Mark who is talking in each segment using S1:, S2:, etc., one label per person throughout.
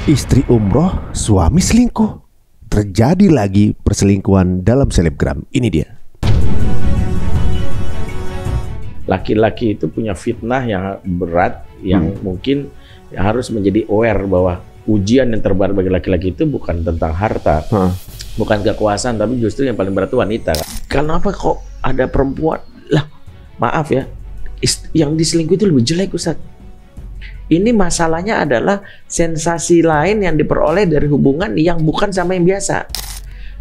S1: Istri umroh, suami selingkuh. Terjadi lagi perselingkuhan dalam selebgram. Ini dia.
S2: Laki-laki itu punya fitnah yang berat, yang mungkin harus menjadi aware bahwa ujian yang terberat bagi laki-laki itu bukan tentang harta, bukan kekuasaan, tapi justru yang paling berat itu wanita. Kenapa kok ada perempuan? Lah, maaf ya, yang diselingkuh itu lebih jelek, Ustaz. Ini masalahnya adalah sensasi lain yang diperoleh dari hubungan yang bukan sama yang biasa.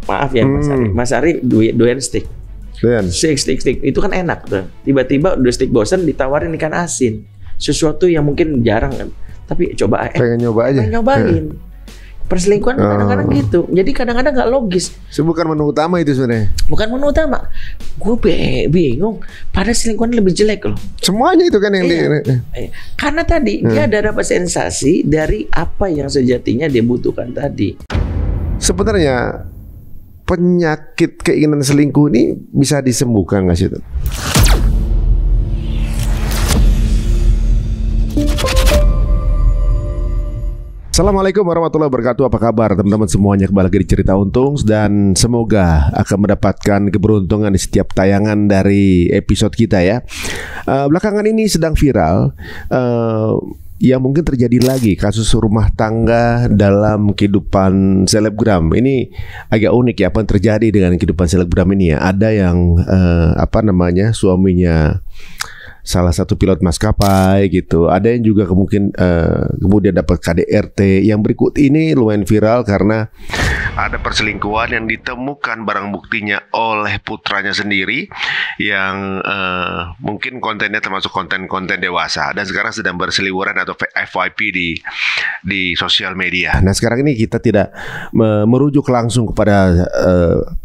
S2: Maaf ya Mas Ari, Mas Ari doyan steak. Steak itu kan enak tuh. Tiba-tiba udah steak bosan ditawarin ikan asin. Sesuatu yang mungkin jarang kan. Tapi coba
S1: pengen nyoba aja.
S2: Pengen nyobain. Perselingkuhan kadang-kadang gitu. Jadi kadang-kadang nggak logis.
S1: Itu bukan menu utama itu sebenarnya.
S2: Bukan menu utama. Gue bingung. Pada selingkuhan lebih jelek loh.
S1: Semuanya itu kan yang
S2: karena tadi dia ada dapat sensasi dari apa yang sejatinya dia butuhkan tadi.
S1: Sebenarnya penyakit keinginan selingkuh ini bisa disembuhkan nggak sih? Assalamualaikum warahmatullahi wabarakatuh. Apa kabar teman-teman semuanya? Kembali lagi di Cerita Untung, dan semoga akan mendapatkan keberuntungan di setiap tayangan dari episode kita ya. Belakangan ini sedang viral yang mungkin terjadi lagi kasus rumah tangga dalam kehidupan selebgram. Ini agak unik ya apa yang terjadi dengan kehidupan selebgram ini ya. Ada yang suaminya salah satu pilot maskapai gitu. Ada yang juga kemudian dapat KDRT. Yang berikut ini lumayan viral karena ada perselingkuhan yang ditemukan barang buktinya oleh putranya sendiri yang mungkin kontennya termasuk konten-konten dewasa dan sekarang sedang berseliweran atau FYP di sosial media. Nah sekarang ini kita tidak merujuk langsung kepada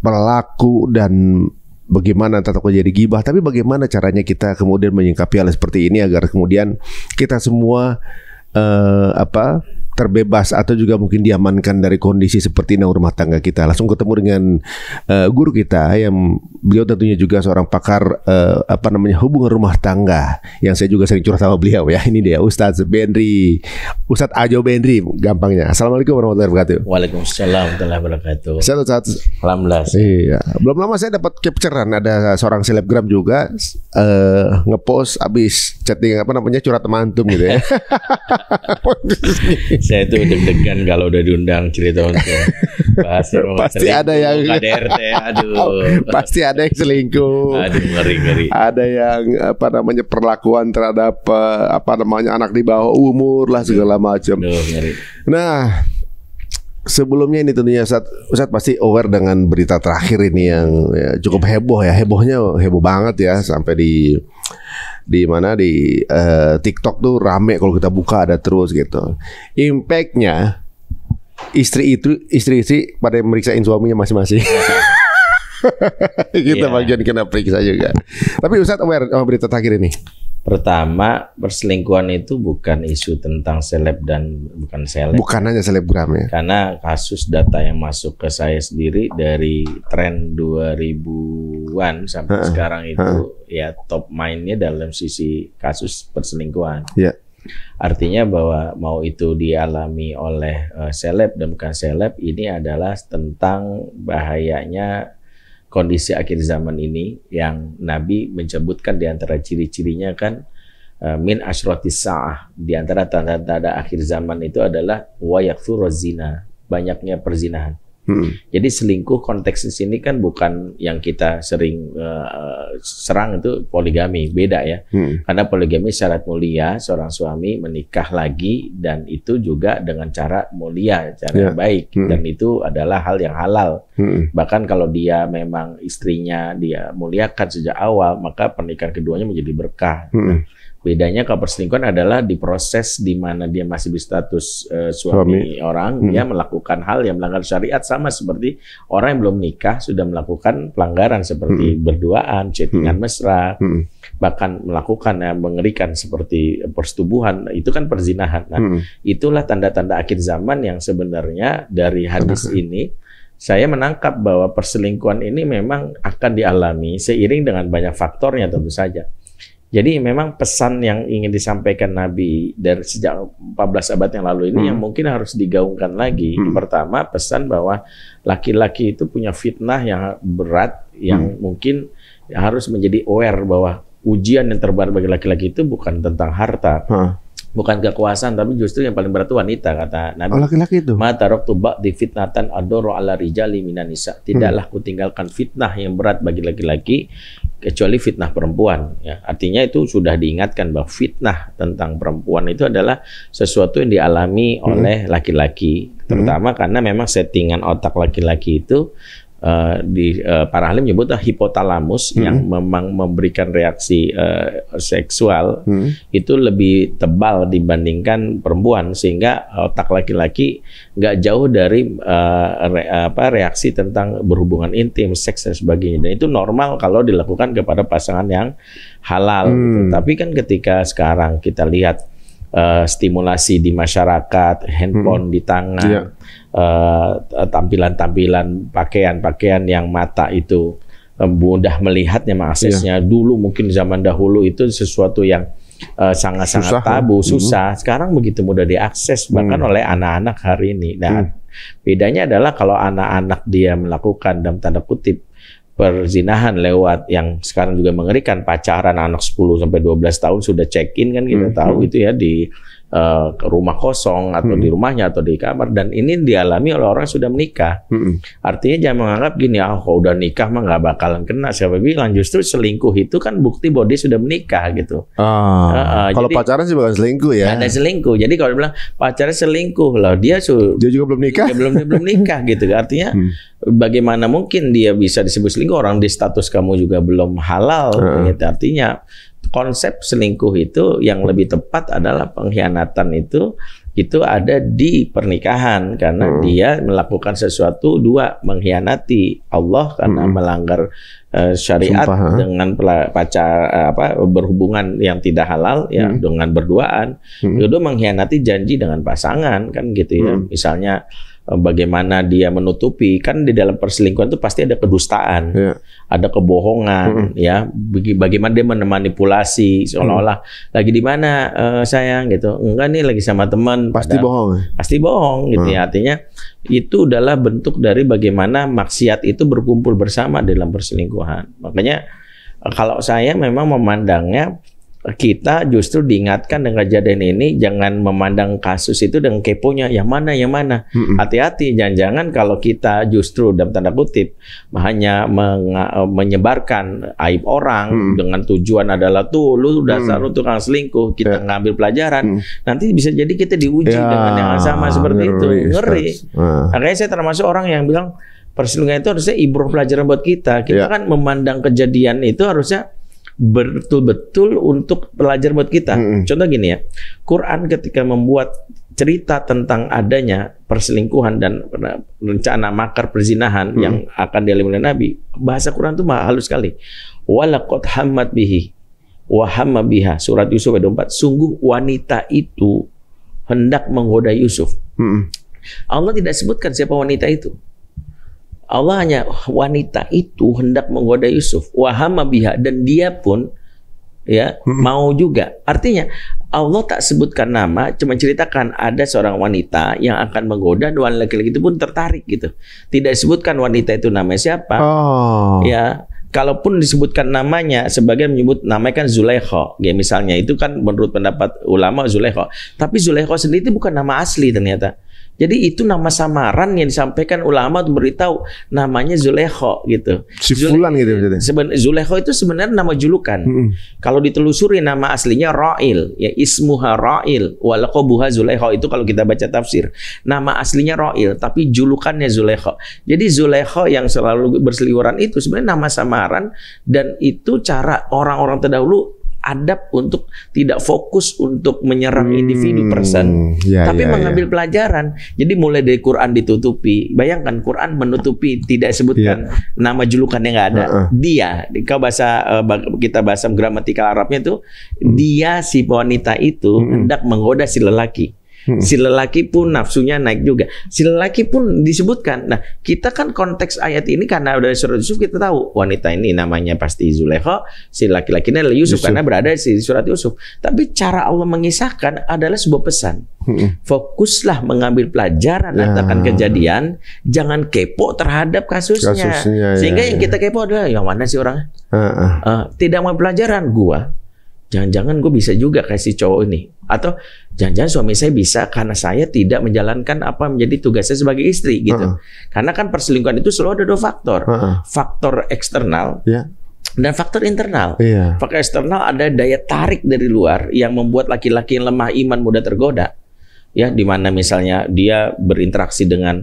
S1: pelaku dan bagaimana takut jadi gibah, tapi bagaimana caranya kita kemudian menyikapi hal seperti ini agar kemudian kita semua terbebas atau juga mungkin diamankan dari kondisi seperti ini rumah tangga kita. Langsung ketemu dengan guru kita yang beliau tentunya juga seorang pakar hubungan rumah tangga yang saya juga sering curhat sama beliau ya. Ini dia Ustadz Ajo Bendri gampangnya. Assalamualaikum warahmatullahi wabarakatuh.
S2: Waalaikumsalam warahmatullahi wabarakatuh.
S1: Sehat Ustadz?
S2: Alhamdulillah.
S1: Iya. Belum lama saya dapat capturean ada seorang selebgram juga ngepost abis chatting curhat mantum gitu ya.
S2: Saya tuh deg-degan kalau udah diundang Cerita Untung.
S1: Pasti ada yang
S2: KDRT, aduh.
S1: Pasti ada yang selingkuh.
S2: Aduh, ngeri.
S1: Ada yang perlakuan terhadap anak di bawah umur lah segala macam.
S2: Ngeri.
S1: Nah, sebelumnya ini tentunya Ustadz pasti aware dengan berita terakhir ini yang ya, cukup heboh ya. Hebohnya heboh banget ya, sampai di TikTok tuh rame kalau kita buka ada terus gitu. Impactnya istri pada meriksain suaminya masing-masing. Kita bagian kena periksa juga. Tapi Ustadz aware sama berita terakhir ini?
S2: Pertama, perselingkuhan itu bukan isu tentang seleb dan bukan seleb.
S1: Bukan hanya selebgram ya.
S2: Karena kasus data yang masuk ke saya sendiri dari tren 2000-an sampai sekarang itu ya top mainnya dalam sisi kasus perselingkuhan. Yeah. Artinya bahwa mau itu dialami oleh seleb dan bukan seleb, ini adalah tentang bahayanya kondisi akhir zaman ini yang Nabi menyebutkan di antara ciri-cirinya kan min asyratis sa'ah, di antara tanda-tanda akhir zaman itu adalah wa yakthuruz zina, banyaknya perzinahan. Jadi selingkuh konteks di sini kan bukan yang kita sering serang itu poligami, beda ya. Karena poligami syarat mulia, seorang suami menikah lagi dan itu juga dengan cara mulia, cara baik, dan itu adalah hal yang halal. Bahkan kalau dia memang istrinya dia muliakan sejak awal, maka pernikahan keduanya menjadi berkah. Bedanya kalau perselingkuhan adalah di proses di mana dia masih berstatus suami orang, dia melakukan hal yang melanggar syariat, sama seperti orang yang belum nikah sudah melakukan pelanggaran seperti berduaan, chattingan mesra, bahkan melakukan yang mengerikan seperti persetubuhan, itu kan perzinahan. Nah, itulah tanda-tanda akhir zaman yang sebenarnya dari hadis ini saya menangkap bahwa perselingkuhan ini memang akan dialami seiring dengan banyak faktornya tentu saja. Jadi memang pesan yang ingin disampaikan Nabi dari sejak 14 abad yang lalu ini yang mungkin harus digaungkan lagi. Pertama, pesan bahwa laki-laki itu punya fitnah yang berat, yang mungkin harus menjadi aware bahwa ujian yang terberat bagi laki-laki itu bukan tentang harta, bukan kekuasaan, tapi justru yang paling berat itu wanita, kata Nabi.
S1: Laki-laki itu.
S2: Ma taraktu ba'di fitnatan adoro ala rijali minan nisa. Tidaklah kutinggalkan fitnah yang berat bagi laki-laki kecuali fitnah perempuan. Ya, artinya itu sudah diingatkan bahwa fitnah tentang perempuan itu adalah sesuatu yang dialami oleh laki-laki, terutama karena memang settingan otak laki-laki itu para ahli menyebutnya hipotalamus yang memang memberikan reaksi seksual itu lebih tebal dibandingkan perempuan, sehingga otak laki-laki nggak jauh dari reaksi tentang berhubungan intim, seks dan sebagainya. Dan itu normal kalau dilakukan kepada pasangan yang halal. Gitu. Tapi kan ketika sekarang kita lihat stimulasi di masyarakat, handphone di tangan, tampilan-tampilan pakaian-pakaian yang mata itu mudah melihatnya, mengaksesnya. Dulu mungkin zaman dahulu itu sesuatu yang sangat-sangat tabu, susah. Sekarang begitu mudah diakses bahkan oleh anak-anak hari ini. Dan bedanya adalah kalau anak-anak dia melakukan dalam tanda kutip perzinahan lewat yang sekarang juga mengerikan, pacaran anak 10 sampai 12 tahun sudah check-in kan kita tahu itu ya di rumah kosong atau di rumahnya atau di kamar, dan ini dialami oleh orang yang sudah menikah. Artinya jangan menganggap gini, kalau udah nikah mah nggak bakalan kena. Siapa bilang? Justru selingkuh itu kan bukti bahwa dia sudah menikah gitu.
S1: Kalau pacaran sih bukan selingkuh ya.
S2: Ada selingkuh. Jadi kalau bilang pacaran selingkuh lah, dia
S1: juga belum nikah.
S2: Belum nikah gitu. Artinya bagaimana mungkin dia bisa disebut selingkuh, orang di status kamu juga belum halal gitu. Artinya konsep selingkuh itu yang lebih tepat adalah pengkhianatan itu ada di pernikahan karena dia melakukan sesuatu, dua, mengkhianati Allah karena melanggar syariat dengan berhubungan yang tidak halal ya, dengan berduaan. Kedua, mengkhianati janji dengan pasangan kan gitu ya. Misalnya bagaimana dia menutupi, kan di dalam perselingkuhan itu pasti ada kedustaan, ada kebohongan, ya. Bagaimana dia memanipulasi seolah-olah lagi di mana sayang gitu, enggak nih lagi sama teman,
S1: pasti bohong
S2: gitu ya. Artinya itu adalah bentuk dari bagaimana maksiat itu berkumpul bersama dalam perselingkuhan. Makanya kalau saya memang memandangnya, kita justru diingatkan dengan kejadian ini jangan memandang kasus itu dengan keponya yang mana. Hati-hati, jangan-jangan kalau kita justru dalam tanda kutip hanya menyebarkan aib orang dengan tujuan adalah tuh lu dasar lu tukang selingkuh, kita ngambil pelajaran, nanti bisa jadi kita diuji dengan yang sama seperti itu. Ngeri. Makanya saya termasuk orang yang bilang perselingkuhan itu harusnya ibroh pelajaran buat kita. Kita kan memandang kejadian itu harusnya betul-betul untuk pelajar buat kita. Contoh gini ya, Quran ketika membuat cerita tentang adanya perselingkuhan dan rencana makar perzinahan yang akan dialami oleh Nabi, bahasa Quran itu halus sekali. Walaqad hammat bihi wa hamma biha, surat Yusuf ayat 4. Sungguh wanita itu hendak menggoda Yusuf. Allah tidak sebutkan siapa wanita itu. Allah hanya wanita itu hendak menggoda Yusuf, wahama biha, dan dia pun ya mau juga. Artinya Allah tak sebutkan nama, cuma ceritakan ada seorang wanita yang akan menggoda, dan laki-laki itu pun tertarik gitu. Tidak disebutkan wanita itu namanya siapa. Ya, kalaupun disebutkan namanya, sebagian menyebut namanya kan Zulaikha. Ya misalnya itu kan menurut pendapat ulama Zulaikha. Tapi Zulaikha sendiri itu bukan nama asli ternyata. Jadi itu nama samaran yang disampaikan ulama untuk beritahu namanya Zulaikha gitu.
S1: Si fulan gitu maksudnya.
S2: Zulaikha itu sebenarnya nama julukan. Kalau ditelusuri nama aslinya Ra'il, ya ismuha Ra'il wa laqabuha Zulaikha, itu kalau kita baca tafsir. Nama aslinya Ra'il tapi julukannya Zulaikha. Jadi Zulaikha yang selalu berseliweran itu sebenarnya nama samaran, dan itu cara orang-orang terdahulu adab untuk tidak fokus untuk menyerang individu person, tapi mengambil pelajaran. Jadi mulai dari Quran ditutupi. Bayangkan Quran menutupi, tidak sebutkan nama julukannya, nggak ada. Dia, kalau kita bahasa gramatikal Arabnya itu dia, si wanita itu hendak menggoda si lelaki. Si lelaki pun nafsunya naik juga. Si lelaki pun disebutkan. Nah, kita kan konteks ayat ini karena dari surat Yusuf kita tahu wanita ini namanya pasti Zulaikha, si laki-laki ini adalah Yusuf karena berada di surat Yusuf. Tapi cara Allah mengisahkan adalah sebuah pesan. Fokuslah mengambil pelajaran akan kejadian, jangan kepo terhadap kasusnya. Sehingga yang kita kepo adalah yang mana sih orangnya? Tidak mau pelajaran gua. Jangan-jangan gue bisa juga kasih cowok ini. Atau jangan-jangan suami saya bisa karena saya tidak menjalankan apa menjadi tugasnya sebagai istri gitu. Karena kan perselingkuhan itu selalu ada dua faktor. Faktor eksternal dan faktor internal. Faktor eksternal ada daya tarik dari luar yang membuat laki-laki yang lemah iman mudah tergoda. Ya, di mana misalnya dia berinteraksi dengan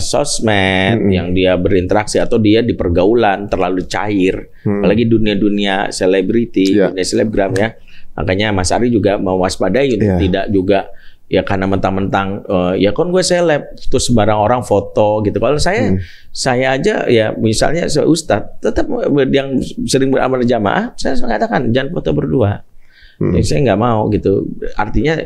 S2: sosmed, yang dia berinteraksi atau dia di pergaulan terlalu cair, apalagi dunia-dunia selebriti, dunia selebgram ya. Makanya Mas Ari juga mewaspadai untuk tidak juga ya karena mentang-mentang ya kan gue seleb terus sembarang orang foto gitu. Kalau saya aja ya misalnya ustadz tetap yang sering beramal jamaah, saya mengatakan jangan foto berdua. Saya nggak mau gitu. Artinya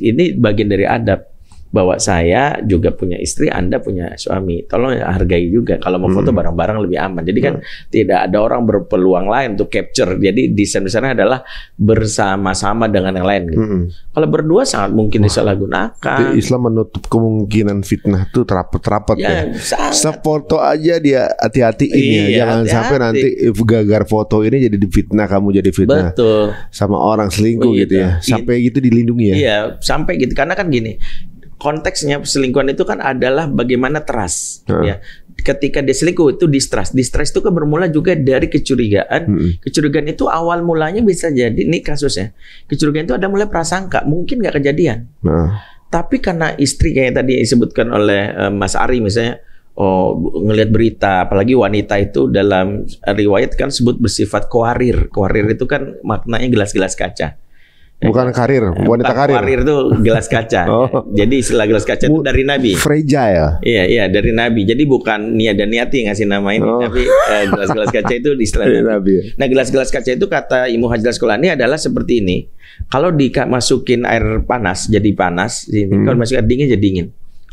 S2: ini bagian dari adab bahwa saya juga punya istri, Anda punya suami. Tolong hargai juga. Kalau mau foto bareng-bareng lebih aman. Jadi kan tidak ada orang berpeluang lain untuk capture. Jadi desain-desainnya adalah bersama-sama dengan yang lain. Gitu. Kalau berdua sangat mungkin disalahgunakan.
S1: Islam menutup kemungkinan fitnah itu terapat-terapat ya. Sefoto aja dia hati-hatiin ya. Jangan sampai nanti gagar foto ini jadi fitnah, kamu jadi fitnah.
S2: Betul.
S1: Sama orang selingkuh gitu ya. Sampai gitu dilindungi ya.
S2: Iya, sampai gitu. Karena kan gini. Konteksnya selingkuhan itu kan adalah bagaimana trust ya. Ketika dia selingkuh itu distrust. Distrust itu kan bermula juga dari kecurigaan. Kecurigaan itu awal mulanya bisa jadi nih kasusnya. Kecurigaan itu ada mulai prasangka, mungkin nggak kejadian. Tapi karena istri kayak tadi disebutkan oleh Mas Ari misalnya, ngelihat berita, apalagi wanita itu dalam riwayat kan sebut bersifat kuarir. Kuarir itu kan maknanya gelas-gelas kaca.
S1: Bukan karir, wanita karir.
S2: Karir itu gelas kaca. Jadi istilah gelas kaca itu dari Nabi.
S1: Fragile.
S2: Iya, dari Nabi. Jadi bukan Nia dan Niati ngasih nama ini, tapi gelas-gelas kaca itu di istilah Nabi. Nah, gelas-gelas kaca itu kata Ibnu Hajar Asqalani adalah seperti ini. Kalau dimasukin air panas jadi panas, kalau masukin air dingin jadi dingin.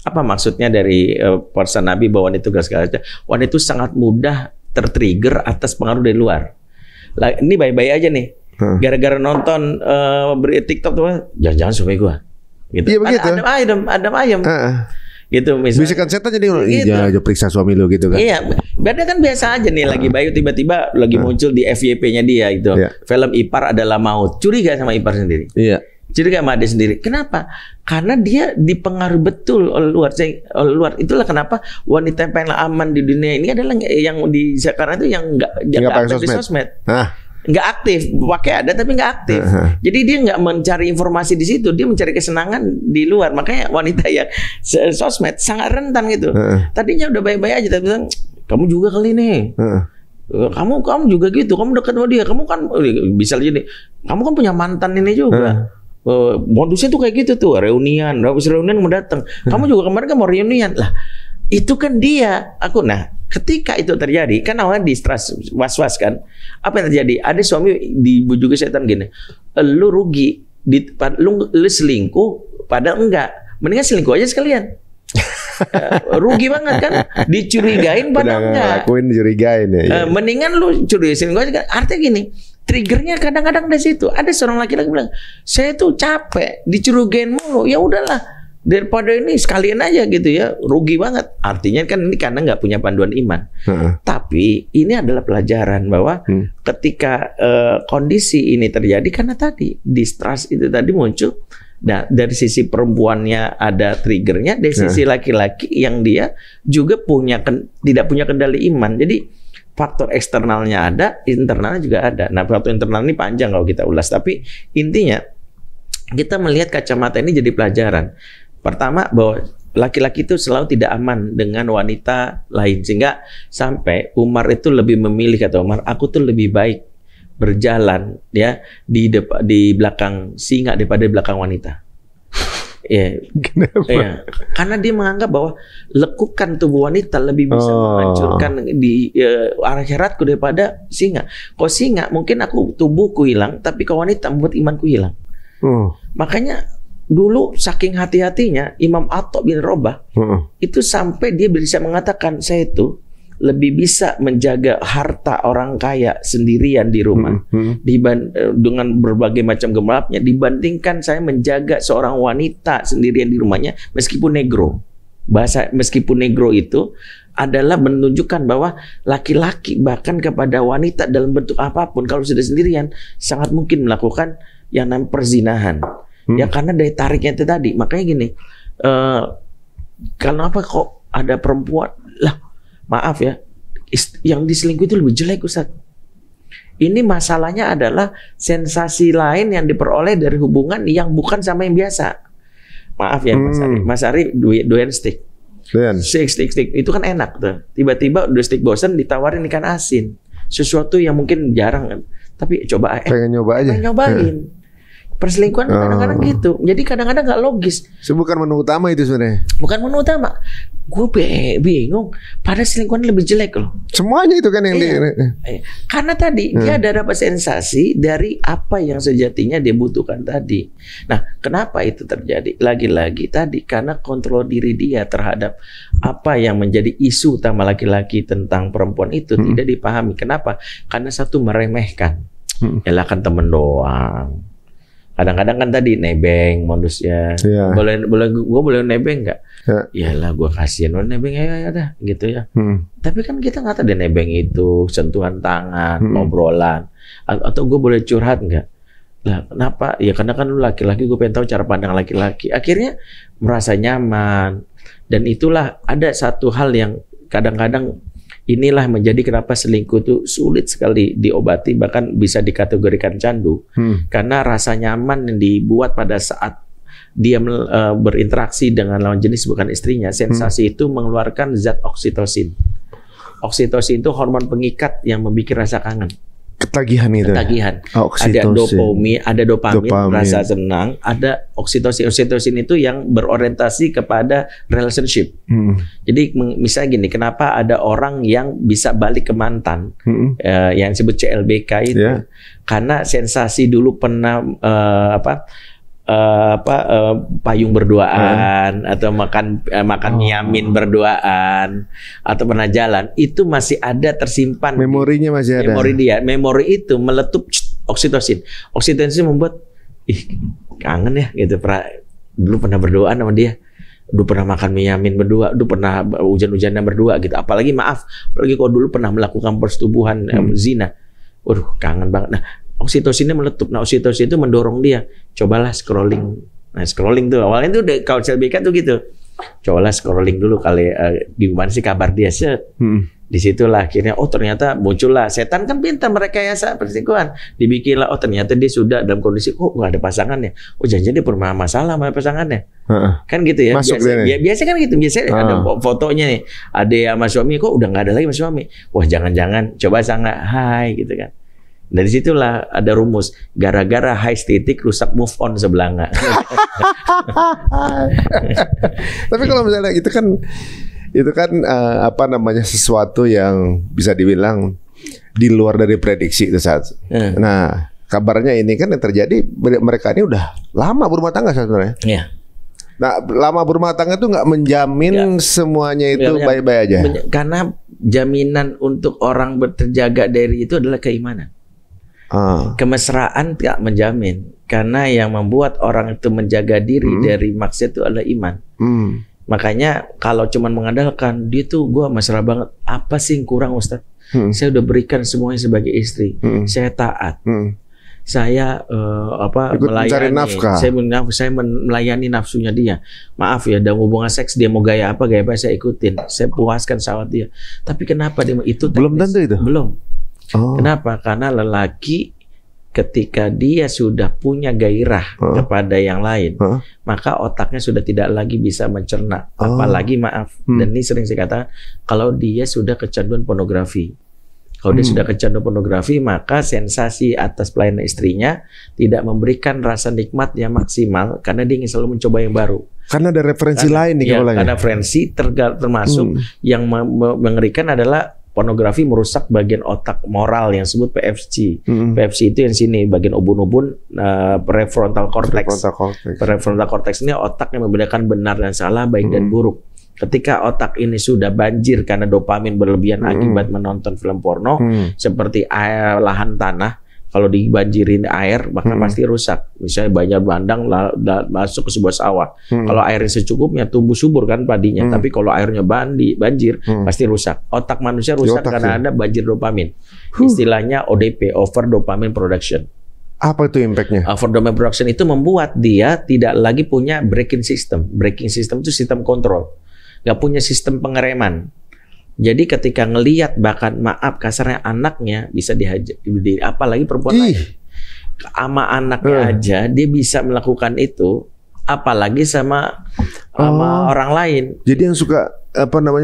S2: Apa maksudnya dari pesan Nabi bahwa wanita itu gelas kaca? Wanita itu sangat mudah tertrigger atas pengaruh dari luar. Lah, ini baik-baik aja nih. Gara-gara nonton TikTok tuh, jangan-jangan suami gua. Gitu.
S1: Iya begitu.
S2: Adem ayem. Gitu misalnya.
S1: Bisikan setan jadi gitu. Periksa suami lu gitu kan.
S2: Iya. Beda kan biasa aja nih lagi Bayu tiba-tiba lagi muncul di FYP-nya dia gitu. Film Ipar Adalah Maut. Curiga sama Ipar sendiri. Iya. Curiga sama dia sendiri. Kenapa? Karena dia dipengaruhi betul oleh luar. Itulah kenapa wanita yang paling aman di dunia ini adalah yang di sekarang itu yang enggak aktif di sosmed. Nggak aktif, pakai ada tapi nggak aktif. Jadi dia nggak mencari informasi di situ, dia mencari kesenangan di luar. Makanya wanita yang sosmed sangat rentan gitu. Tadinya udah baik-baik aja, tapi bilang kamu juga kali nih. Kamu juga gitu, kamu dekat sama dia, kamu kan bisa jadi, kamu kan punya mantan ini juga. Modusnya tuh kayak gitu tuh, reunian mau datang. Kamu juga kemarin kan mau reunian lah. Itu kan dia. Ketika itu terjadi, kan awalnya distrust, was-was kan. Apa yang terjadi? Ada suami dibujuki setan gini, lu rugi, lu selingkuh, padahal enggak. Mendingan selingkuh aja sekalian. Rugi banget kan? Dicurigain padahal enggak.
S1: Lakuin dicurigain ya.
S2: Mendingan lu curigain selingkuh aja. Artinya gini, triggernya kadang-kadang dari situ. Ada seorang laki-laki bilang, saya tuh capek, dicurigain mulu. Ya udahlah. Daripada ini sekalian aja gitu ya, rugi banget. Artinya kan ini karena nggak punya panduan iman. Tapi ini adalah pelajaran bahwa ketika kondisi ini terjadi karena tadi distrust itu tadi muncul. Nah, dari sisi perempuannya ada triggernya, dari sisi laki-laki yang dia juga tidak punya kendali iman. Jadi faktor eksternalnya ada, internalnya juga ada. Nah, faktor internal ini panjang kalau kita ulas. Tapi intinya kita melihat kacamata ini jadi pelajaran. Pertama bahwa laki-laki itu selalu tidak aman dengan wanita lain. Sehingga sampai Umar itu lebih memilih, kata Umar, aku tuh lebih baik berjalan ya di belakang singa daripada di belakang wanita. Ya. Ya. Karena dia menganggap bahwa lekukan tubuh wanita lebih bisa menghancurkan di akhiratku daripada singa. Kalau singa mungkin tubuhku hilang, tapi kalau wanita membuat imanku hilang. Makanya dulu saking hati-hatinya Imam Atha bin Robah itu sampai dia bisa mengatakan, saya itu lebih bisa menjaga harta orang kaya sendirian di rumah dengan berbagai macam gemerlapnya dibandingkan saya menjaga seorang wanita sendirian di rumahnya meskipun negro. Meskipun negro itu adalah menunjukkan bahwa laki-laki bahkan kepada wanita dalam bentuk apapun kalau sudah sendirian sangat mungkin melakukan yang namanya perzinahan. Ya karena daya tariknya itu tadi. Makanya gini, kenapa kok ada perempuan lah, maaf ya, yang diselingkuh itu lebih jelek Ustaz. Ini masalahnya adalah sensasi lain yang diperoleh dari hubungan yang bukan sama yang biasa. Maaf ya Mas Ari doyan steak. Steak itu kan enak tuh. Tiba-tiba udah steak bosan ditawarin ikan asin. Sesuatu yang mungkin jarang kan. Tapi coba
S1: pengen nyoba aja.
S2: Pengen nyobain. Perselingkuhan kadang-kadang gitu. Jadi kadang-kadang nggak logis.
S1: Itu bukan menu utama itu sebenarnya.
S2: Bukan menu utama. Gue bingung. Padahal selingkuhan lebih jelek loh.
S1: Semuanya itu kan yang
S2: karena tadi dia ada dapat sensasi dari apa yang sejatinya dia butuhkan tadi. Nah, kenapa itu terjadi? Lagi-lagi tadi karena kontrol diri dia terhadap apa yang menjadi isu utama laki-laki tentang perempuan itu tidak dipahami. Kenapa? Karena satu meremehkan. Yalah kan temen doang. Kadang-kadang kan tadi nebeng modusnya. Gue boleh nebeng nggak? Iyalah gue kasihan lo nebeng ya dah gitu ya. Tapi kan kita nggak tahu dia nebeng itu sentuhan tangan, obrolan, atau gue boleh curhat nggak? Lah kenapa? Ya karena kan lu laki-laki, gue pengen tahu cara pandang laki-laki. Akhirnya merasa nyaman dan itulah ada satu hal yang kadang-kadang inilah menjadi kenapa selingkuh itu sulit sekali diobati, bahkan bisa dikategorikan candu. Karena rasa nyaman yang dibuat pada saat dia berinteraksi dengan lawan jenis bukan istrinya, sensasi itu mengeluarkan zat oksitosin. Oksitosin itu hormon pengikat yang membuat rasa kangen. Ketagihan itu. Ketagihan. Ada dopamin, rasa senang, ada oksitosin. Oksitosin itu yang berorientasi kepada relationship. Jadi misalnya gini, kenapa ada orang yang bisa balik ke mantan, yang disebut CLBK itu, karena sensasi dulu pernah payung berduaan atau makan nyamin berduaan atau pernah jalan, itu masih ada tersimpan, memorinya masih ada, memori itu meletup oksitosin. Oksitosin membuat kangen ya gitu, dulu pernah berduaan sama dia, dulu pernah makan nyamin berdua, dulu pernah hujan-hujanan berdua gitu. Apalagi kalau dulu pernah melakukan persetubuhan zina, waduh kangen banget. Nah, oksitosinnya meletup. Nah, oksitosin itu mendorong dia, cobalah scrolling. Nah, scrolling tuh awalnya tuh kalau CLBK tuh gitu. Cobalah scrolling dulu kali di mana sih kabar dia set. Disitulah akhirnya ternyata muncullah setan kan pintar merekayasa perselingkuhan. Dibikinlah ternyata dia sudah dalam kondisi nggak ada pasangannya. Jangan-jangan dia pernah masalah sama pasangannya. Kan gitu ya. Biasa kan gitu. Biasanya ada fotonya nih. Ada sama suami udah nggak ada lagi sama suami. Wah jangan-jangan coba sangat hai gitu kan. Dari situlah ada rumus, gara-gara high titik rusak move on sebelanga.
S1: Tapi kalau misalnya itu kan sesuatu yang bisa dibilang di luar dari prediksi itu saat. Nah, kabarnya ini kan yang terjadi, mereka ini udah lama berumah tangga sebenarnya. Nah, lama berumah tangga itu nggak menjamin semuanya itu baik-baik aja.
S2: Karena jaminan untuk orang terjaga dari itu adalah keimanan. Kemesraan tidak menjamin, karena yang membuat orang itu menjaga diri dari maksiat itu adalah iman. Makanya kalau cuma mengandalkan dia tuh gue mesra banget, apa sih yang kurang Ustaz? Saya udah berikan semuanya sebagai istri, saya taat, saya melayani nafkah. Saya melayani nafsunya dia. Maaf ya, dalam hubungan seks dia mau gaya apa saya ikutin, saya puaskan syahwat dia. Tapi kenapa dia itu
S1: belum tentu itu?
S2: Belum. Kenapa? Karena lelaki ketika dia sudah punya gairah kepada yang lain, maka otaknya sudah tidak lagi bisa mencerna. Apalagi dan ini sering saya katakan, kalau dia sudah kecanduan pornografi. Kalau dia sudah kecanduan pornografi, maka sensasi atas pelayanan istrinya tidak memberikan rasa nikmat yang maksimal, karena dia ingin selalu mencoba yang baru.
S1: Karena ada referensi lain nih kepalanya.
S2: Karena referensi termasuk yang mengerikan adalah pornografi merusak bagian otak moral yang disebut PFC. PFC itu yang sini, bagian ubun-ubun prefrontal cortex. Prefrontal cortex ini otak yang membedakan benar dan salah, baik dan buruk. Ketika otak ini sudah banjir karena dopamin berlebihan akibat menonton film porno, seperti lahan tanah, kalau dibanjirin air maka pasti rusak. Misalnya banjir bandang masuk ke sebuah sawah. Kalau airnya secukupnya tumbuh subur kan padinya. Tapi kalau airnya banjir pasti rusak. Otak manusia rusak karena ada banjir dopamin. Istilahnya ODP, over dopamine production.
S1: Apa itu impactnya?
S2: Over dopamine production itu membuat dia tidak lagi punya braking system. Braking system itu sistem kontrol. Nggak punya sistem pengereman. Jadi ketika ngelihat bahkan maaf kasarnya anaknya bisa dihajar, apalagi perempuan lain, sama anaknya aja dia bisa melakukan itu, apalagi sama orang lain.
S1: Jadi yang suka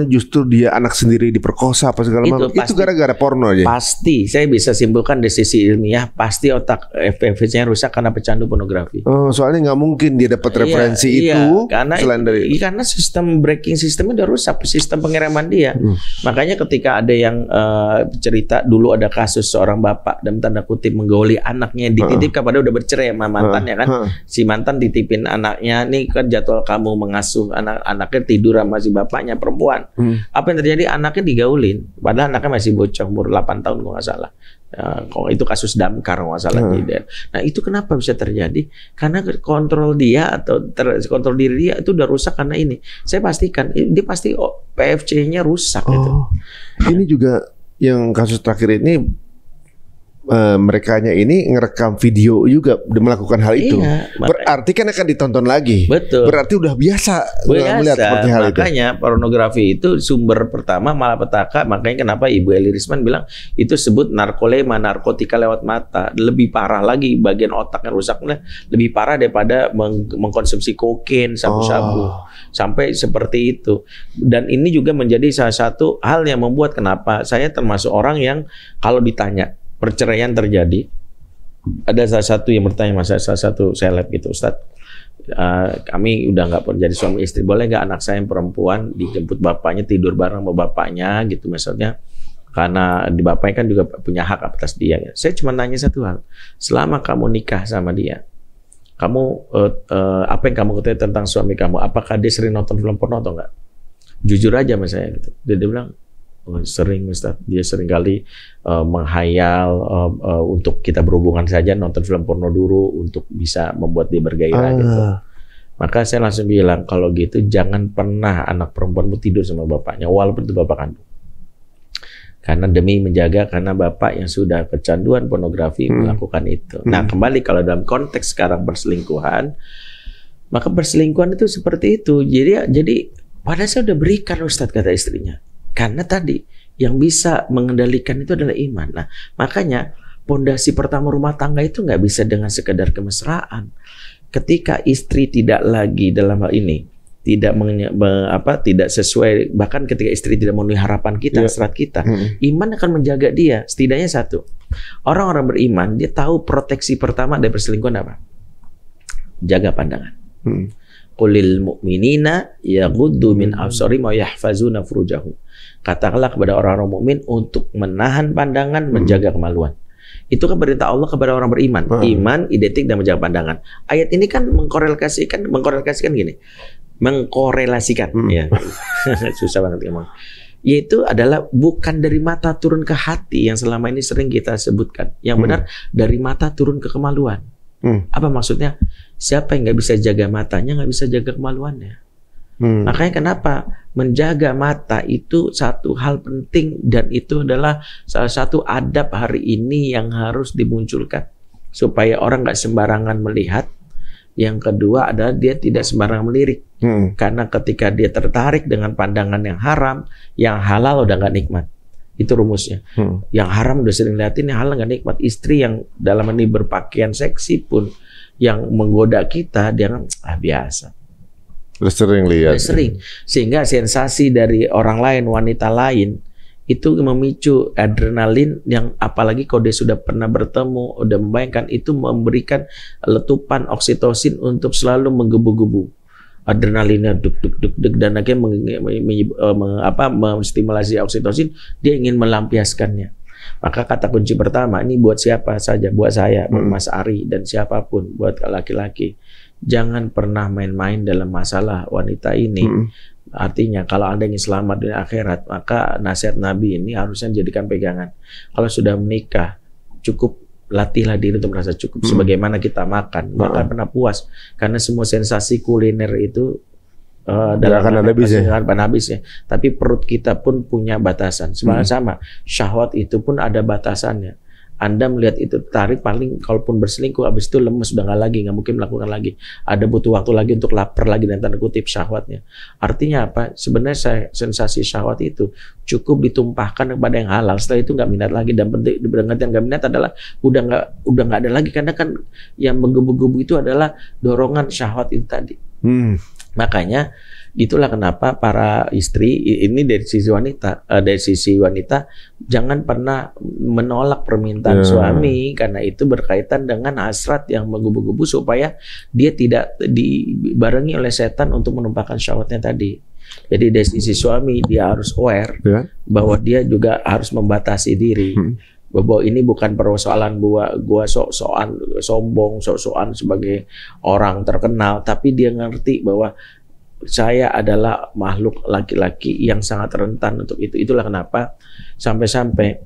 S1: justru dia anak sendiri diperkosa apa segala macam itu gara-gara porno aja.
S2: Pasti, saya bisa simpulkan dari sisi ilmiah, pasti otak FFC-nya rusak karena pecandu pornografi.
S1: Soalnya nggak mungkin dia dapat referensi itu
S2: karena sistem braking sistemnya udah rusak, sistem pengereman dia. Makanya ketika ada yang cerita dulu ada kasus seorang bapak dalam tanda kutip menggauli anaknya, dititipkan padahal udah bercerai sama mantannya kan. Si mantan dititipin anaknya, nih kan jadwal kamu mengasuh anaknya tidur sama si bapaknya perempuan. Apa yang terjadi? Anaknya digaulin. Padahal anaknya masih bocah umur 8 tahun kalau nggak salah. Kalau itu kasus damkar kalau nggak salah. Nah itu kenapa bisa terjadi? Karena kontrol dia atau kontrol diri dia itu udah rusak karena ini. Saya pastikan dia pasti PFC-nya rusak. Gitu.
S1: Ini juga yang kasus terakhir ini merekanya ini ngerekam video juga melakukan hal itu. Berarti kan akan ditonton lagi.
S2: Betul.
S1: Berarti udah biasa melihat seperti hal itu.
S2: Makanya pornografi itu sumber pertama malapetaka. Makanya kenapa Ibu Eli Risman bilang itu sebut narkolema, narkotika lewat mata. Lebih parah lagi, bagian otak yang rusaknya lebih parah daripada mengkonsumsi kokain, sabu-sabu. Sampai seperti itu. Dan ini juga menjadi salah satu hal yang membuat kenapa saya termasuk orang yang kalau ditanya perceraian terjadi, ada salah satu yang bertanya salah satu seleb gitu, Ustadz, kami udah nggak jadi suami istri, boleh nggak anak saya yang perempuan dijemput bapaknya tidur bareng sama bapaknya gitu misalnya, karena di bapaknya kan juga punya hak atas dia. Saya cuma nanya satu hal, selama kamu nikah sama dia, kamu apa yang kamu ketahui tentang suami kamu? Apakah dia sering nonton film porno atau enggak? Jujur aja sama saya gitu. Dia bilang, sering Ustaz, dia sering kali menghayal untuk kita berhubungan saja nonton film porno dulu untuk bisa membuat dia bergairah gitu. Maka saya langsung bilang kalau gitu jangan pernah anak perempuanmu tidur sama bapaknya walaupun itu bapak kandung. Karena demi menjaga, karena bapak yang sudah kecanduan pornografi melakukan itu. Nah kembali kalau dalam konteks sekarang perselingkuhan, maka perselingkuhan itu seperti itu. Jadi padahal saya udah berikan Ustaz, kata istrinya. Karena tadi yang bisa mengendalikan itu adalah iman. Nah, makanya pondasi pertama rumah tangga itu nggak bisa dengan sekedar kemesraan. Ketika istri tidak lagi dalam hal ini tidak sesuai, bahkan ketika istri tidak memenuhi harapan kita, hasrat kita, iman akan menjaga dia. Setidaknya satu, orang-orang beriman dia tahu proteksi pertama dari perselingkuhan apa? Jaga pandangan. Qulil mu'minina yaghuddu min absarihim wa yahfazuna furujahum. Katakanlah kepada orang-orang mukmin untuk menahan pandangan, menjaga kemaluan. Itu kan perintah Allah kepada orang beriman. Iman identik dan menjaga pandangan. Ayat ini kan mengkorelasikan gini. Mengkorelasikan ya. Susah banget ngomong. Yaitu adalah bukan dari mata turun ke hati yang selama ini sering kita sebutkan. Yang benar dari mata turun ke kemaluan. Apa maksudnya? Siapa yang nggak bisa jaga matanya nggak bisa jaga kemaluannya. Makanya kenapa menjaga mata itu satu hal penting, dan itu adalah salah satu adab hari ini yang harus dimunculkan supaya orang nggak sembarangan melihat. Yang kedua adalah dia tidak sembarangan melirik, karena ketika dia tertarik dengan pandangan yang haram, yang halal udah nggak nikmat. Itu rumusnya. Yang haram udah sering liatin, yang halal nggak nikmat. Istri yang dalam ini berpakaian seksi pun yang menggoda kita, dia kan biasa.
S1: Udah sering lihat.
S2: Sering. Sehingga sensasi dari orang lain, wanita lain, itu memicu adrenalin yang apalagi kalau dia sudah pernah bertemu, udah membayangkan, itu memberikan letupan oksitosin untuk selalu menggebu-gebu. adrenalinnya deg dan akhirnya menstimulasi oksitosin, dia ingin melampiaskannya. Maka kata kunci pertama ini buat siapa saja, buat saya, buat Mas Ari dan siapapun, buat laki-laki, jangan pernah main-main dalam masalah wanita ini. Artinya kalau Anda ingin selamat di akhirat, maka nasihat Nabi ini harusnya dijadikan pegangan. Kalau sudah menikah, cukup latihlah diri untuk merasa cukup. Sebagaimana kita makan, makan pernah puas, karena semua sensasi kuliner itu dalam akan habis ya. Tapi perut kita pun punya batasan. Sama syahwat itu pun ada batasannya. Anda melihat itu tarik, paling kalaupun berselingkuh habis itu lemes, udah nggak mungkin melakukan lagi. Ada butuh waktu lagi untuk lapar lagi dan tanda kutip syahwatnya. Artinya apa? Sebenarnya sensasi syahwat itu cukup ditumpahkan kepada yang halal. Setelah itu nggak minat lagi, dan yang nggak minat adalah udah nggak ada lagi, karena kan yang menggebu-gebu itu adalah dorongan syahwat itu tadi. Makanya itulah kenapa para istri ini dari sisi wanita jangan pernah menolak permintaan suami, karena itu berkaitan dengan hasrat yang menggebu-gebu supaya dia tidak dibarengi oleh setan untuk menumpahkan syahwatnya tadi. Jadi dari sisi suami dia harus aware bahwa dia juga harus membatasi diri. Bahwa ini bukan persoalan gua sombong, sok-sokan sebagai orang terkenal, tapi dia ngerti bahwa saya adalah makhluk laki-laki yang sangat rentan untuk itu. Itulah kenapa sampai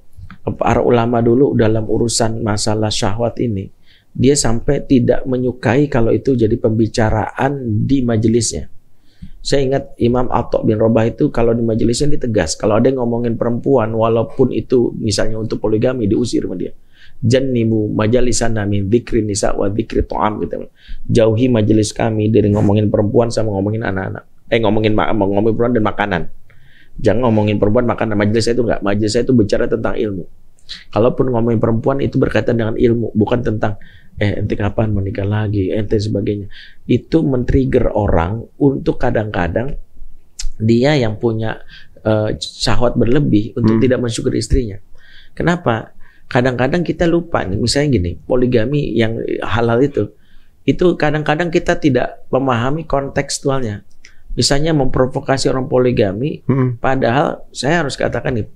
S2: para ulama dulu dalam urusan masalah syahwat ini, dia sampai tidak menyukai kalau itu jadi pembicaraan di majelisnya. Saya ingat Imam Atha bin Rabah itu kalau di majelisnya dia tegas. Kalau ada yang ngomongin perempuan, walaupun itu misalnya untuk poligami, diusir sama dia. Jannibu majalisana min dzikri nisa wa dzikri ta'am, gitu. Jauhi majelis kami dari ngomongin perempuan sama ngomongin anak-anak. Ngomongin perempuan dan makanan. Jangan ngomongin perempuan, makanan. Majelis saya itu enggak. Majelis saya itu bicara tentang ilmu. Kalaupun ngomongin perempuan itu berkaitan dengan ilmu, bukan tentang ente kapan menikah lagi, ente sebagainya. Itu men-trigger orang untuk kadang-kadang dia yang punya syahwat berlebih untuk tidak mensyukuri istrinya. Kenapa? Kadang-kadang kita lupa nih, misalnya gini, poligami yang halal itu kadang-kadang kita tidak memahami kontekstualnya. Misalnya memprovokasi orang poligami, padahal saya harus katakan nih,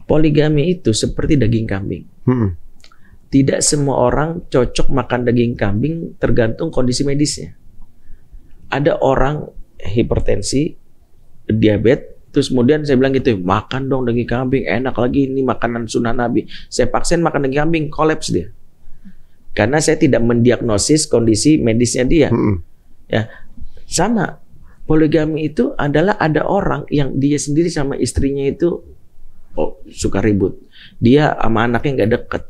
S2: poligami itu seperti daging kambing. Tidak semua orang cocok makan daging kambing, tergantung kondisi medisnya. Ada orang hipertensi, diabetes, terus kemudian saya bilang gitu, makan dong daging kambing, enak lagi, ini makanan sunnah Nabi. Saya paksain makan daging kambing, kolaps dia. Karena saya tidak mendiagnosis kondisi medisnya dia. Ya, sama. Poligami itu adalah ada orang yang dia sendiri sama istrinya itu suka ribut. Dia sama anaknya nggak deket.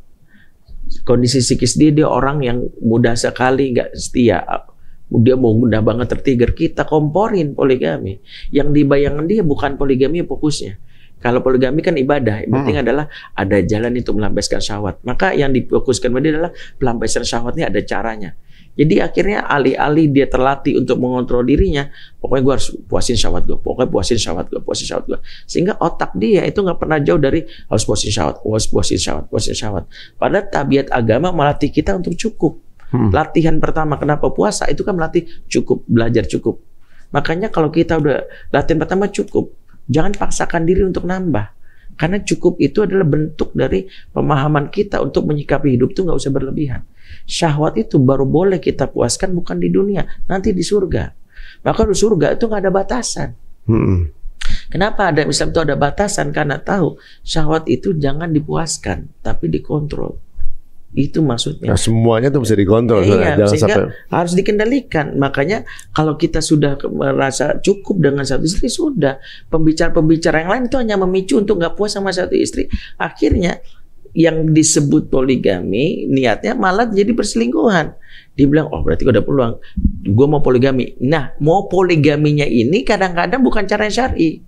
S2: Kondisi psikis dia orang yang mudah sekali nggak setia. Dia mau mudah banget tertrigger. Kita komporin poligami. Yang dibayangkan dia bukan poligami fokusnya. Kalau poligami kan ibadah. Yang penting adalah ada jalan untuk melampiaskan syahwat. Maka yang difokuskan pada dia adalah pelampiasan syahwatnya ada caranya. Jadi akhirnya alih-alih dia terlatih untuk mengontrol dirinya, pokoknya gue harus puasin syahwat gue, pokoknya puasin syahwat gue. Sehingga otak dia itu nggak pernah jauh dari harus puasin syahwat. Padahal tabiat agama melatih kita untuk cukup. Latihan pertama kenapa puasa itu kan melatih cukup, belajar cukup. Makanya kalau kita udah latihan pertama cukup, jangan paksakan diri untuk nambah. Karena cukup itu adalah bentuk dari pemahaman kita untuk menyikapi hidup itu nggak usah berlebihan. Syahwat itu baru boleh kita puaskan bukan di dunia, nanti di surga. Maka di surga itu nggak ada batasan. Kenapa ada Islam itu ada batasan? Karena tahu syahwat itu jangan dipuaskan, tapi dikontrol. Itu maksudnya.
S1: Nah, semuanya tuh bisa dikontrol.
S2: Iya, sehingga harus dikendalikan. Makanya kalau kita sudah merasa cukup dengan satu istri, sudah. Pembicara-pembicara yang lain itu hanya memicu untuk nggak puas sama satu istri. Akhirnya yang disebut poligami niatnya malah jadi perselingkuhan. Dia bilang, oh berarti gue ada peluang, gue mau poligami. Nah, mau poligaminya ini kadang-kadang bukan cara syar'i.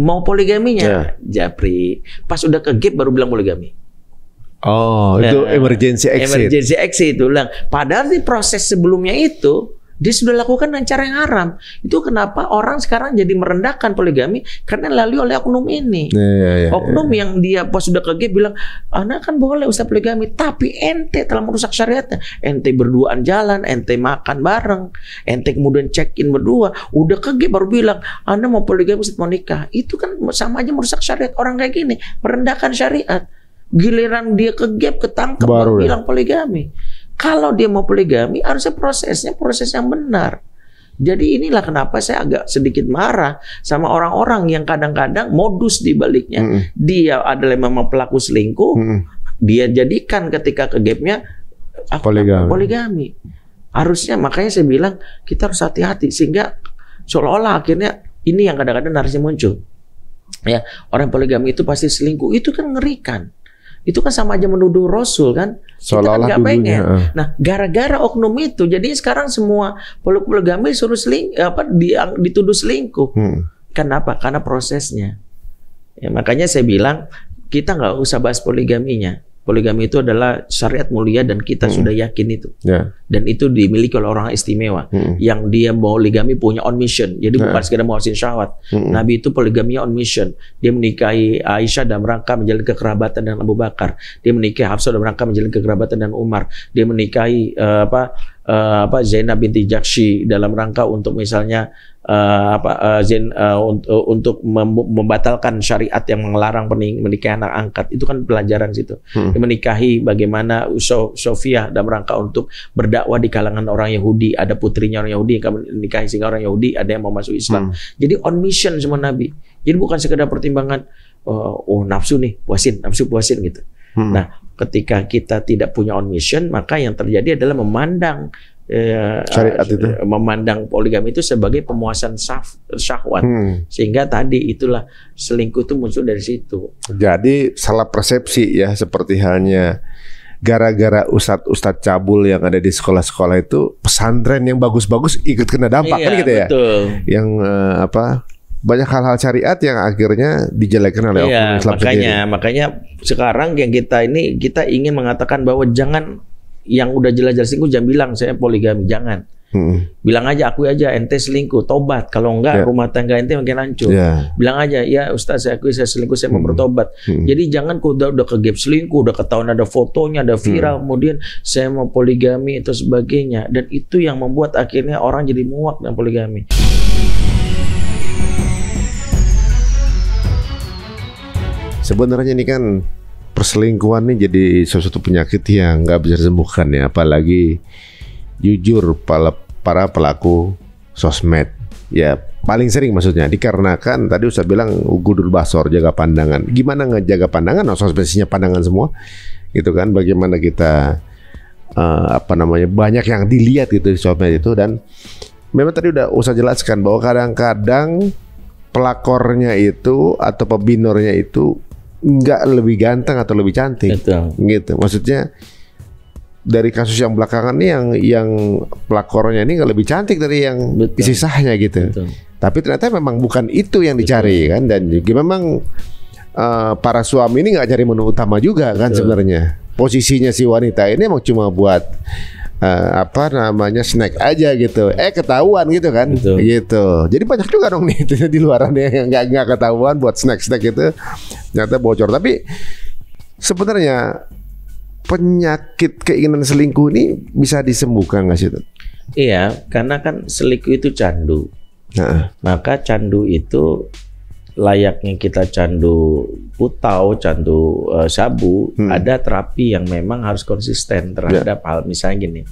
S2: Mau poligaminya, japri. Pas udah ke gap baru bilang poligami.
S1: Oh, itu emergency exit.
S2: Emergency exit itu bilang. Padahal di proses sebelumnya itu Dia sudah lakukan dengan cara yang haram. Itu kenapa orang sekarang jadi merendahkan poligami karena lalui oleh oknum ini. Oknum yang dia pas sudah ke gap bilang, anak kan boleh Ustaz poligami, tapi ente telah merusak syariatnya. Ente berduaan jalan, ente makan bareng, ente kemudian check-in berdua, udah ke gap baru bilang, Anda mau poligami Ustaz mau nikah. Itu kan sama aja merusak syariat. Orang kayak gini merendahkan syariat. Giliran dia ke gap ketangkep baru bilang poligami. Kalau dia mau poligami, harusnya prosesnya proses yang benar. Jadi inilah kenapa saya agak sedikit marah sama orang-orang yang kadang-kadang modus di baliknya. Dia adalah memang pelaku selingkuh, dia jadikan ketika ke gapnya poligami. Harusnya, makanya saya bilang kita harus hati-hati sehingga seolah-olah akhirnya ini yang kadang-kadang narasi muncul. Ya, orang poligami itu pasti selingkuh, itu kan ngerikan. Itu kan sama aja menuduh Rasul kan. Kita kan nggak pengen. Nah, gara-gara oknum itu, jadi sekarang semua poligami suruh dituduh selingkuh. Kenapa? Karena prosesnya. Ya, makanya saya bilang kita nggak usah bahas poligaminya. Poligami itu adalah syariat mulia dan kita sudah yakin itu. Dan itu dimiliki oleh orang istimewa. Yang dia mau poligami punya on mission. Jadi bukan sekedar muasin syahwat. Nabi itu poligaminya on mission. Dia menikahi Aisyah dalam rangka menjalin kekerabatan dengan Abu Bakar. Dia menikahi Hafsah dalam rangka menjalin kekerabatan dengan Umar. Dia menikahi Zainab binti Jahsy dalam rangka untuk misalnya untuk membatalkan syariat yang melarang menikah anak angkat. Itu kan pelajaran situ. Dia menikahi bagaimana Sofia dalam rangka untuk berdakwah di kalangan orang Yahudi. Ada putrinya orang Yahudi yang menikahi sehingga orang Yahudi ada yang mau masuk Islam. Jadi on mission semua Nabi. Jadi bukan sekedar pertimbangan nafsu nih, nafsu puasin gitu. Nah, ketika kita tidak punya on mission, maka yang terjadi adalah memandang syariat itu, memandang poligami itu sebagai pemuasan syahwat. Sehingga tadi itulah selingkuh itu muncul dari situ.
S1: Jadi salah persepsi ya, seperti halnya gara-gara ustadz cabul yang ada di sekolah-sekolah itu, pesantren yang bagus-bagus ikut kena dampak kan gitu ya.
S2: Betul.
S1: Yang banyak hal-hal syariat yang akhirnya dijelekan oleh oknum Islam sendiri.
S2: Makanya sekarang yang kita ingin mengatakan bahwa jangan yang udah jelas-jelas selingkuh jangan bilang saya poligami, jangan. Bilang aja aku aja ente selingkuh, tobat. Kalau enggak rumah tangga ente makin hancur. Bilang aja ya Ustaz saya akui saya selingkuh, saya mau bertobat. Jadi jangan udah ke gap selingkuh, udah ketahuan ada fotonya, ada viral, kemudian saya mau poligami itu sebagainya. Dan itu yang membuat akhirnya orang jadi muak dengan poligami.
S1: Sebenarnya ini kan perselingkuhan ini jadi suatu penyakit yang nggak bisa disembuhkan ya, apalagi jujur para pelaku sosmed ya paling sering maksudnya dikarenakan tadi Ustaz bilang gudur basor, jaga pandangan. Gimana ngejaga pandangan? Sosmednya pandangan semua gitu kan, bagaimana kita banyak yang dilihat gitu di sosmed itu. Dan memang tadi udah Ustaz jelaskan bahwa kadang-kadang pelakornya itu atau pebinornya itu nggak lebih ganteng atau lebih cantik.
S2: Betul.
S1: Gitu. Maksudnya dari kasus yang belakangan nih yang pelakornya ini nggak lebih cantik dari yang isi sahnya gitu. Betul. Tapi ternyata memang bukan itu yang dicari kan, dan juga memang para suami ini nggak cari menu utama juga kan sebenarnya. Posisinya si wanita ini emang cuma buat snack aja gitu. Ketahuan gitu kan. Betul. Gitu. Jadi banyak juga dong nih di luarannya yang nggak ketahuan buat snack itu ternyata bocor. Tapi sebenarnya penyakit keinginan selingkuh ini bisa disembuhkan nggak sih?
S2: Iya, karena kan selingkuh itu candu. Maka candu itu layaknya kita candu putau, candu sabu, ada terapi yang memang harus konsisten terhadap hal misalnya gini.